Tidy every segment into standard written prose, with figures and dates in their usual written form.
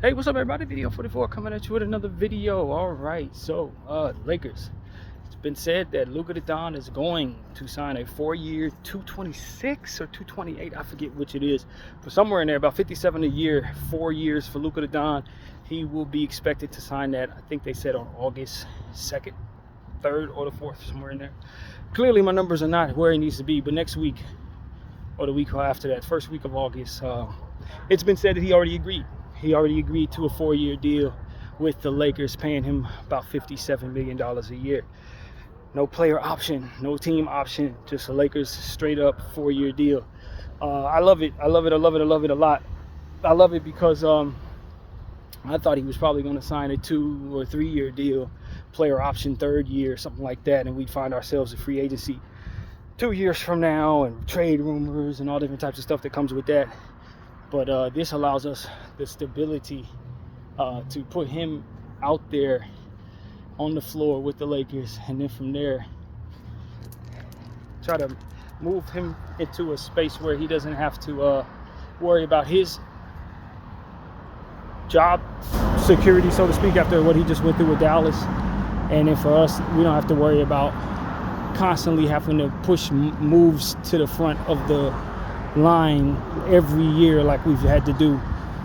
Hey, what's up, everybody? Video 44 coming at you with another video. All right, so Lakers. It's been said that Luka Doncic is going to sign a 4-year, 226 or 228. I forget which it is, but somewhere in there, about 57 a year, 4 years for Luka Doncic. He will be expected to sign that. I think they said on August 2nd, 3rd, or the 4th, somewhere in there. Clearly, my numbers are not where he needs to be, but next week or the week after that, first week of August, it's been said that he already agreed. He already agreed to a 4-year deal with the Lakers, paying him about $57 million a year. No player option, no team option, just a Lakers straight up 4-year deal. I love it. I love it. I love it. I love it a lot. I love it because I thought he was probably going to sign a 2 or 3 year deal, player option 3rd year, something like that, and we'd find ourselves in free agency 2 years from now, and trade rumors and all different types of stuff that comes with that. But this allows us the stability to put him out there on the floor with the Lakers, and then from there try to move him into a space where he doesn't have to worry about his job security, so to speak, after what he just went through with Dallas. And then for us, we don't have to worry about constantly having to push moves to the front of the line every year like we've had to do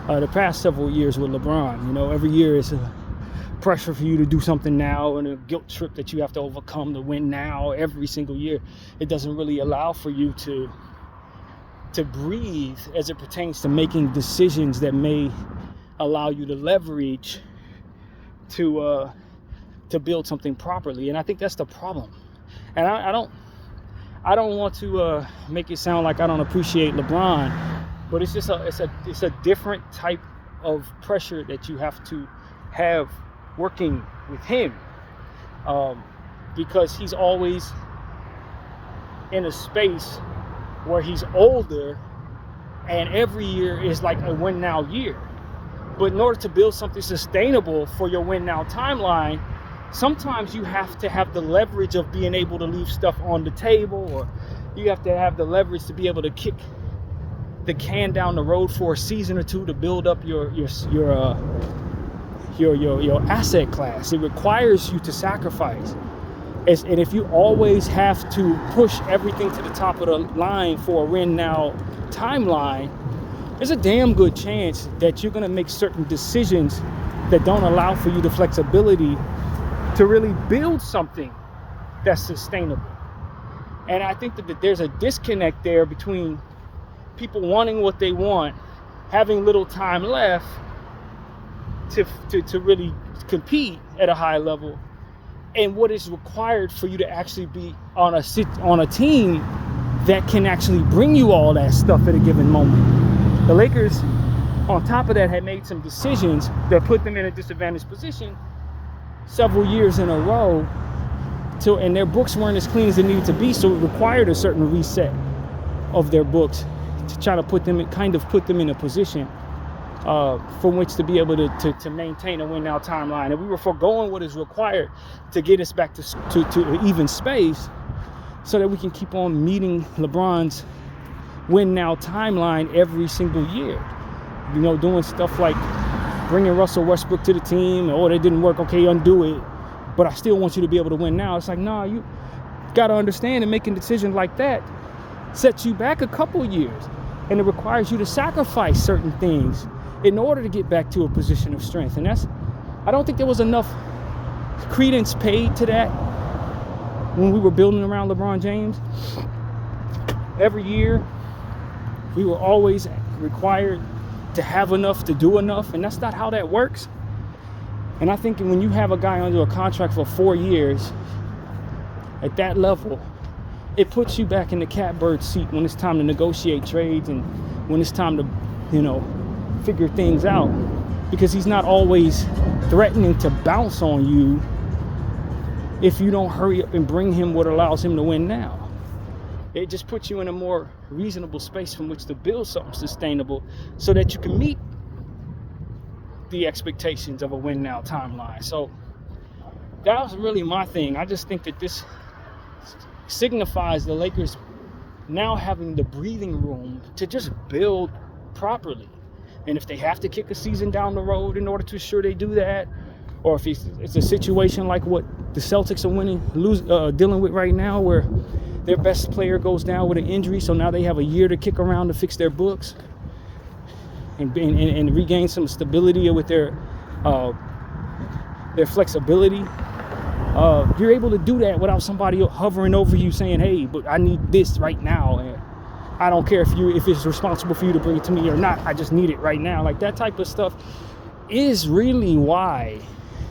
the past several years with LeBron. You know, every year is a pressure for you to do something now and a guilt trip that you have to overcome to win now. Every single year, it doesn't really allow for you to breathe as it pertains to making decisions that may allow you to leverage to build something properly. And I think that's the problem. And I don't want to make it sound like I don't appreciate LeBron, but it's just it's a different type of pressure that you have to have working with him, because he's always in a space where he's older, and every year is like a win now year. But in order to build something sustainable for your win now timeline, sometimes you have to have the leverage of being able to leave stuff on the table, or you have to have the leverage to be able to kick the can down the road for a season or two to build up your asset class. It requires you to sacrifice. And if you always have to push everything to the top of the line for a win now timeline, there's a damn good chance that you're going to make certain decisions that don't allow for you the flexibility to really build something that's sustainable. And I think that there's a disconnect there between people wanting what they want, having little time left to really compete at a high level, and what is required for you to actually be on a team that can actually bring you all that stuff at a given moment. The Lakers, on top of that, had made some decisions that put them in a disadvantaged position several years in a row, and their books weren't as clean as they needed to be, so it required a certain reset of their books to try to put them in a position from which to be able to maintain a win now timeline. And we were foregoing what is required to get us back to even space, so that we can keep on meeting LeBron's win now timeline every single year. You know, doing stuff like bringing Russell Westbrook to the team. Oh, that didn't work. Okay, undo it. But I still want you to be able to win now. It's like, nah, you got to understand that making decisions like that sets you back a couple years. And it requires you to sacrifice certain things in order to get back to a position of strength. And I don't think there was enough credence paid to that when we were building around LeBron James. Every year, we were always required to have enough to do enough, and that's not how that works. And I think when you have a guy under a contract for 4 years at that level, it puts you back in the catbird seat when it's time to negotiate trades and when it's time to, figure things out, because he's not always threatening to bounce on you if you don't hurry up and bring him what allows him to win now. It just puts you in a more reasonable space from which to build something sustainable, so that you can meet the expectations of a win now timeline. So that was really my thing. I just think that this signifies the Lakers now having the breathing room to just build properly. And if they have to kick a season down the road in order to ensure they do that, or if it's a situation like what the Celtics are dealing with right now, where their best player goes down with an injury, so now they have a year to kick around to fix their books and regain some stability with their flexibility. You're able to do that without somebody hovering over you saying, hey, but I need this right now, and I don't care if it's responsible for you to bring it to me or not, I just need it right now. Like, that type of stuff is really why,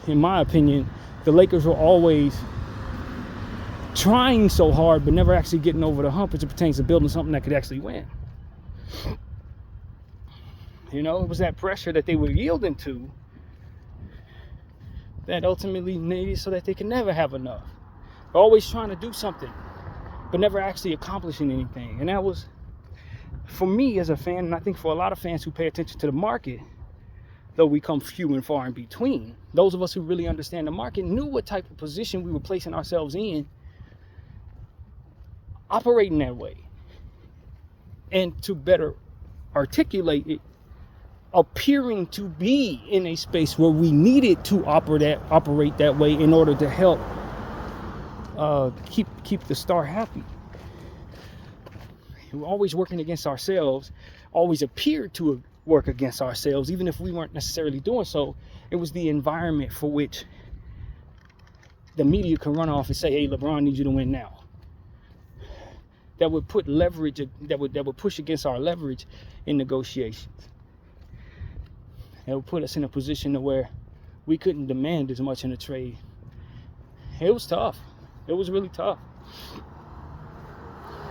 in my opinion, the Lakers were always trying so hard but never actually getting over the hump as it pertains to building something that could actually win. You know, it was that pressure that they were yielding to that ultimately needed so that they can never have enough. They're always trying to do something but never actually accomplishing anything. And that was, for me as a fan, and I think for a lot of fans who pay attention to the market, though we come few and far in between, those of us who really understand the market knew what type of position we were placing ourselves in, operating that way. And to better articulate it, appearing to be in a space where we needed to operate that way in order to help keep the star happy. We're always working against ourselves, always appeared to work against ourselves, even if we weren't necessarily doing so. It was the environment for which the media can run off and say, hey, LeBron needs you to win now. That would put leverage, that would push against our leverage in negotiations. It would put us in a position to where we couldn't demand as much in a trade. It was tough. It was really tough.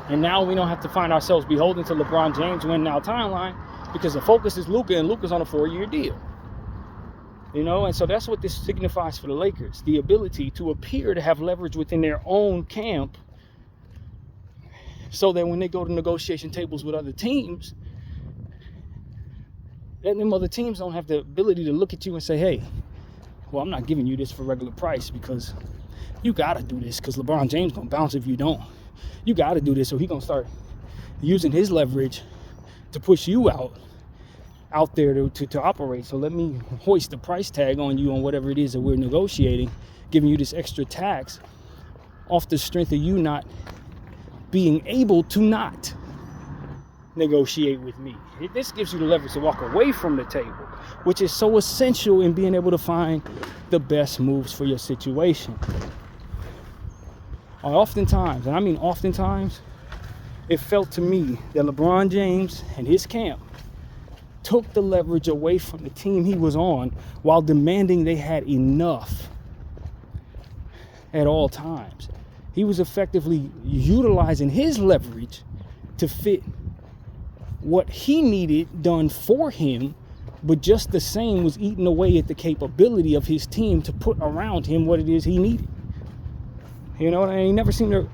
And now we don't have to find ourselves beholden to LeBron James win now timeline, because the focus is Luka, and Luka's on a 4-year deal. You know, and so that's what this signifies for the Lakers. The ability to appear to have leverage within their own camp, so that when they go to negotiation tables with other teams, that them other teams don't have the ability to look at you and say, hey, well, I'm not giving you this for regular price because you got to do this because LeBron James going to bounce if you don't. You got to do this, so he's going to start using his leverage to push you out there to operate. So let me hoist the price tag on you on whatever it is that we're negotiating, giving you this extra tax off the strength of you not being able to not negotiate with me. This gives you the leverage to walk away from the table, which is so essential in being able to find the best moves for your situation. Oftentimes, and I mean oftentimes, it felt to me that LeBron James and his camp took the leverage away from the team he was on while demanding they had enough at all times. He was effectively utilizing his leverage to fit what he needed done for him, but just the same was eating away at the capability of his team to put around him what it is he needed. You know, and he never seemed to,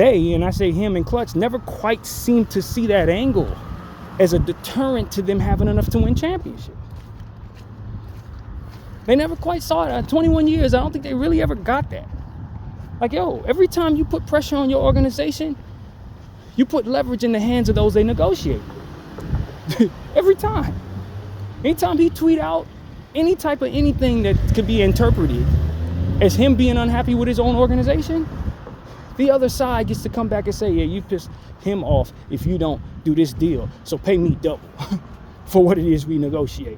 and I say him and Klutch, never quite seemed to see that angle as a deterrent to them having enough to win championships. They never quite saw it. In 21 years, I don't think they really ever got that. Like, yo, every time you put pressure on your organization, you put leverage in the hands of those they negotiate with. Every time. Anytime he tweet out any type of anything that could be interpreted as him being unhappy with his own organization, the other side gets to come back and say, yeah, you pissed him off if you don't do this deal, so pay me double for what it is we negotiate.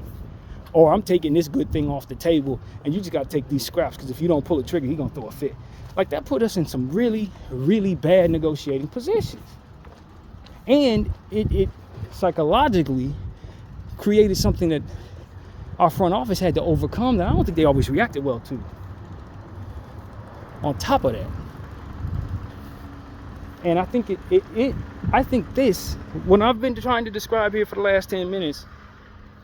Or I'm taking this good thing off the table and you just got to take these scraps, because if you don't pull a trigger, he's going to throw a fit. Like, that put us in some really, really bad negotiating positions. And it psychologically created something that our front office had to overcome that I don't think they always reacted well to. On top of that, and I think I think this, what I've been trying to describe here for the last 10 minutes,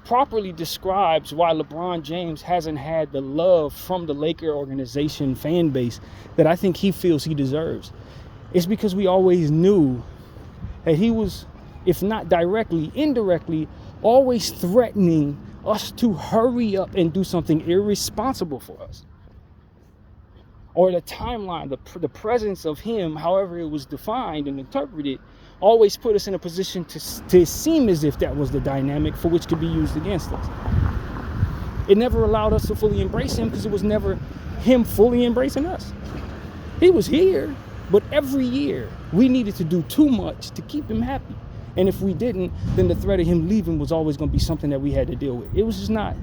properly describes why LeBron James hasn't had the love from the Laker organization fan base that I think he feels he deserves. It's because we always knew that he was, if not directly, indirectly, always threatening us to hurry up and do something irresponsible for us. Or the timeline, the presence of him, however it was defined and interpreted, always put us in a position to seem as if that was the dynamic for which could be used against us. It never allowed us to fully embrace him because it was never him fully embracing us. He was here, but every year we needed to do too much to keep him happy. And if we didn't, then the threat of him leaving was always going to be something that we had to deal with. It was just not.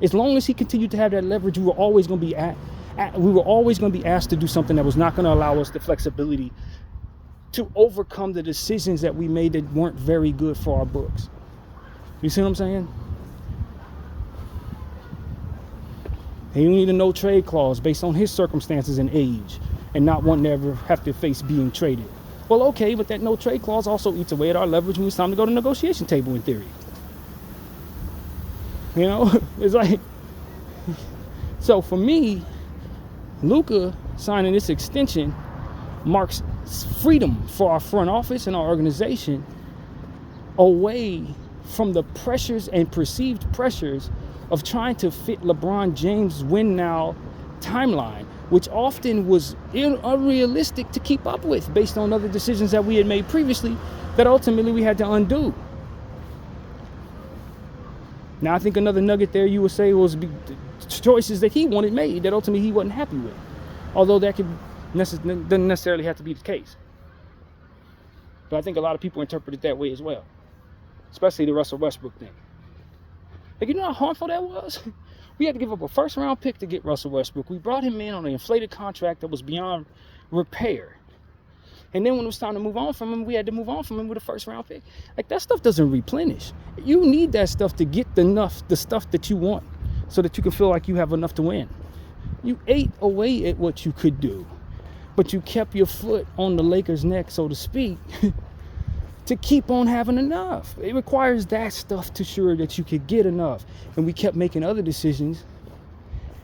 As long as he continued to have that leverage, we were always going to be asked to do something that was not going to allow us the flexibility to overcome the decisions that we made that weren't very good for our books. You see what I'm saying? He need a no trade clause based on his circumstances and age and not wanting to ever have to face being traded. Well, okay, but that no trade clause also eats away at our leverage when it's time to go to the negotiation table in theory. You know, it's like, so for me, Luka signing this extension marks freedom for our front office and our organization away from the pressures and perceived pressures of trying to fit LeBron James' win now timeline, which often was unrealistic to keep up with based on other decisions that we had made previously that ultimately we had to undo. Now, I think another nugget there you would say was choices that he wanted made that ultimately he wasn't happy with, although that doesn't necessarily have to be the case. But I think a lot of people interpret it that way as well, especially the Russell Westbrook thing. Like, you know how harmful that was? We had to give up a first-round pick to get Russell Westbrook. We brought him in on an inflated contract that was beyond repair. And then when it was time to move on from him, we had to move on from him with a first-round pick. Like, that stuff doesn't replenish. You need that stuff to get the stuff that you want so that you can feel like you have enough to win. You ate away at what you could do, but you kept your foot on the Lakers' neck, so to speak, to keep on having enough. It requires that stuff to ensure that you could get enough. And we kept making other decisions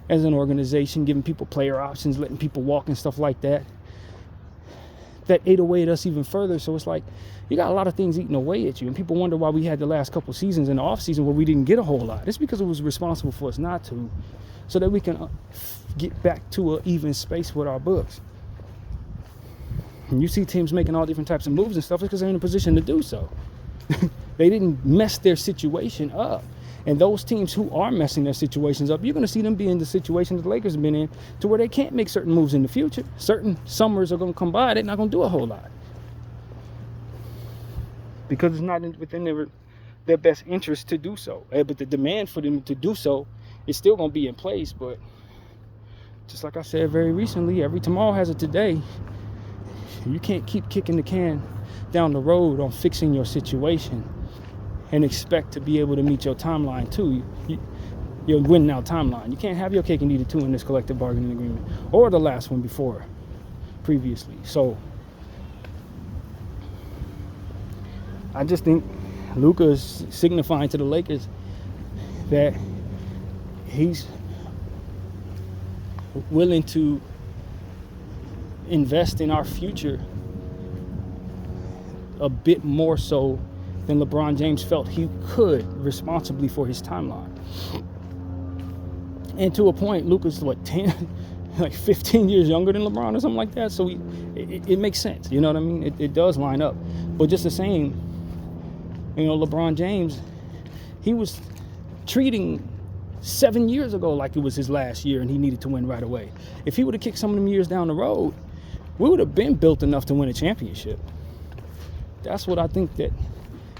as an organization, giving people player options, letting people walk and stuff like that, that ate away at us even further. So it's like, you got a lot of things eating away at you. And people wonder why we had the last couple seasons in the off season where we didn't get a whole lot. It's because it was responsible for us not to, so that we can get back to an even space with our books. And you see teams making all different types of moves and stuff, it's because they're in a position to do so. They didn't mess their situation up. And those teams who are messing their situations up, you're going to see them be in the situation that the Lakers have been in, to where they can't make certain moves in the future. Certain summers are going to come by, they're not going to do a whole lot, because it's not within their best interest to do so. But the demand for them to do so is still going to be in place. But just like I said very recently, every tomorrow has a today. You can't keep kicking the can down the road on fixing your situation and expect to be able to meet your timeline too. Your win now timeline. You can't have your cake and eat it too in this collective bargaining agreement, or the last one before previously. So I just think Luka is signifying to the Lakers that he's willing to invest in our future a bit more so than LeBron James felt he could responsibly for his timeline. And to a point, Luka's 15 years younger than LeBron or something like that. So it makes sense. You know what I mean? It does line up. But just the same, LeBron James, he was treating 7 years ago like it was his last year and he needed to win right away. If he would have kicked some of them years down the road, we would have been built enough to win a championship. That's what I think, that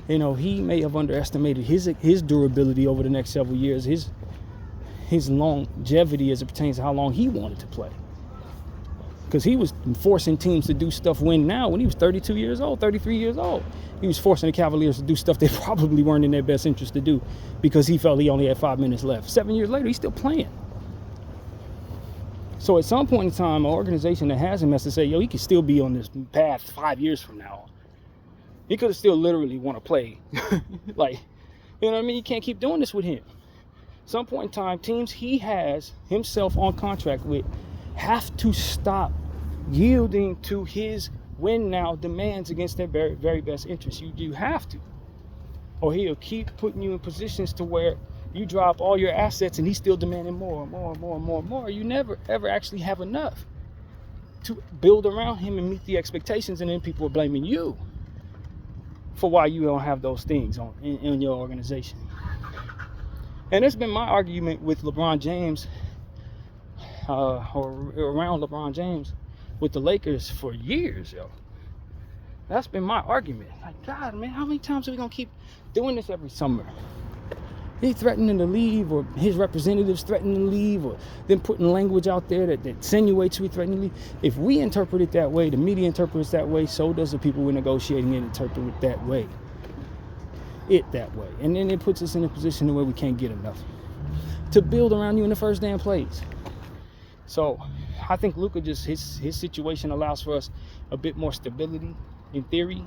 he may have underestimated his durability over the next several years, his longevity as it pertains to how long he wanted to play. Because he was forcing teams to do stuff when he was 32 years old, 33 years old. He was forcing the Cavaliers to do stuff they probably weren't in their best interest to do because he felt he only had 5 minutes left. 7 years later, he's still playing. So at some point in time, an organization that has him has to say, he could still be on this path 5 years from now. He could have still literally want to play. You know what I mean? You can't keep doing this with him. At some point in time, teams he has himself on contract with have to stop yielding to his win now demands against their very, very best interests. You have to. Or he'll keep putting you in positions to where you drop all your assets and he's still demanding more. You never, ever actually have enough. to build around him and meet the expectations, and then people are blaming you for why you don't have those things in your organization. And it's been my argument with LeBron James, or around LeBron James with the Lakers for years, yo. That's been my argument. Like, God, man, how many times are we gonna keep doing this every summer? He threatening to leave, or his representatives threatening to leave, or them putting language out there that insinuates we threaten to leave. If we interpret it that way, the media interprets that way, so does the people we're negotiating it interpret it that way. And then it puts us in a position where we can't get enough to build around you in the first damn place. So I think Luka just his situation allows for us a bit more stability in theory.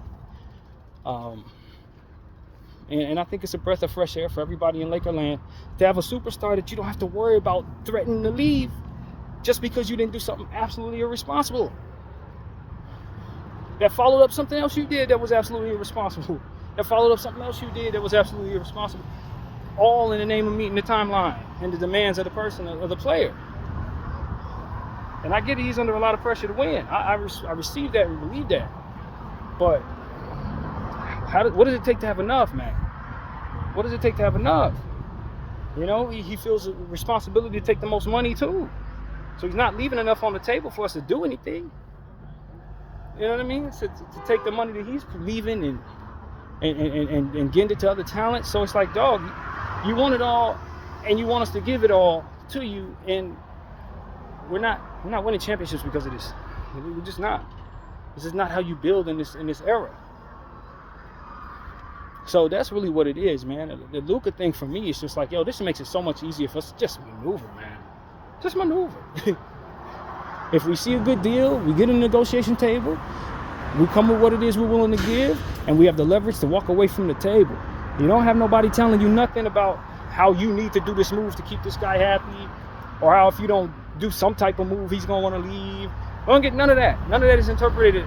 And I think it's a breath of fresh air for everybody in Lakerland to have a superstar that you don't have to worry about threatening to leave just because you didn't do something absolutely irresponsible. That followed up something else you did that was absolutely irresponsible. That followed up something else you did that was absolutely irresponsible. All in the name of meeting the timeline and the demands of the person, of the player. And I get it, he's under a lot of pressure to win. I receive that and believe that. But what does it take to have enough, man? What does it take to have enough? You know, he feels a responsibility to take the most money too. So he's not leaving enough on the table for us to do anything. You know what I mean? To take the money that he's leaving and getting it to other talent. So it's like, dog, you want it all, and you want us to give it all to you, and we're not winning championships because of this. We're just not. This is not how you build in this era. So that's really what it is, man. The Luka thing for me is just like, yo, this makes it so much easier for us to just maneuver, man. Just maneuver. If we see a good deal, we get a negotiation table, we come with what it is we're willing to give, and we have the leverage to walk away from the table. You don't have nobody telling you nothing about how you need to do this move to keep this guy happy, or how if you don't do some type of move, he's going to want to leave. We don't get none of that. None of that is interpreted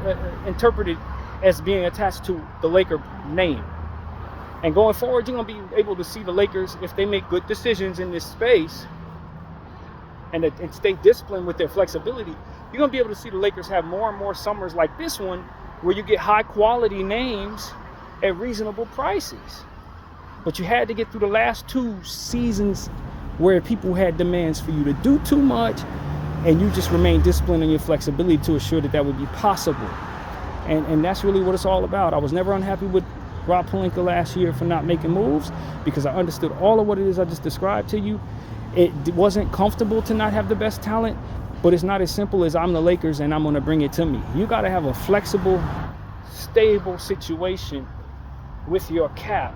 as being attached to the Laker name. And going forward, you're going to be able to see the Lakers, if they make good decisions in this space and stay disciplined with their flexibility, you're going to be able to see the Lakers have more and more summers like this one where you get high quality names at reasonable prices. But you had to get through the last 2 seasons where people had demands for you to do too much, and you just remain disciplined in your flexibility to assure that would be possible. And that's really what it's all about. I was never unhappy with Rob Pelinka last year for not making moves, because I understood all of what it is I just described to you. It wasn't comfortable to not have the best talent, but it's not as simple as I'm the Lakers and I'm going to bring it to me. You got to have a flexible, stable situation with your cap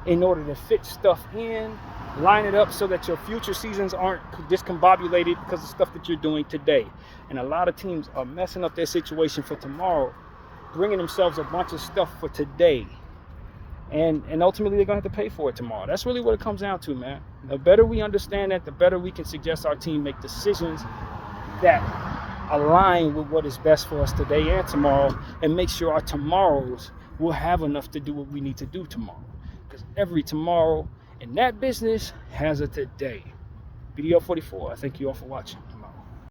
in order to fit stuff in, line it up so that your future seasons aren't discombobulated because of stuff that you're doing today. And a lot of teams are messing up their situation for tomorrow, bringing themselves a bunch of stuff for today. And ultimately, they're going to have to pay for it tomorrow. That's really what it comes down to, man. The better we understand that, the better we can suggest our team make decisions that align with what is best for us today and tomorrow, and make sure our tomorrows will have enough to do what we need to do tomorrow. Because every tomorrow in that business has a today. BDL 44, I thank you all for watching.